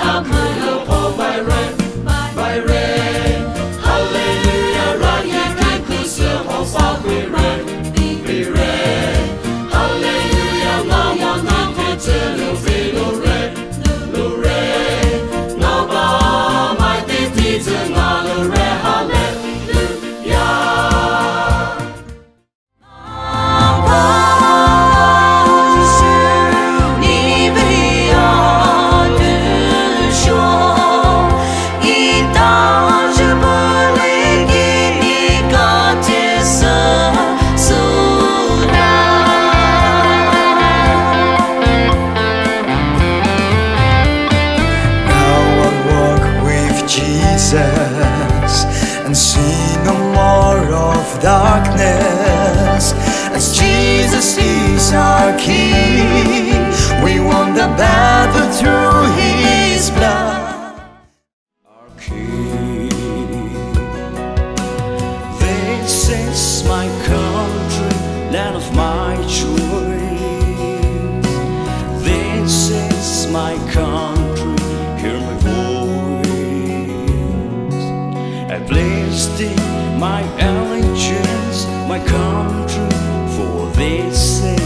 I'm gonna hold my rain, my rain. Hallelujah, right here, can you see how far we rain, we rain. Hallelujah, now one night we tell you feel no rain, no rain. No more, my deeds and all the rain, hallelujah. And see no more of darkness, as Jesus is our King. We won the battle through His blood. Our King. This is my country, land of my choice. This is my country, hear my voice. I placed in my allegiance, my country, for this sake.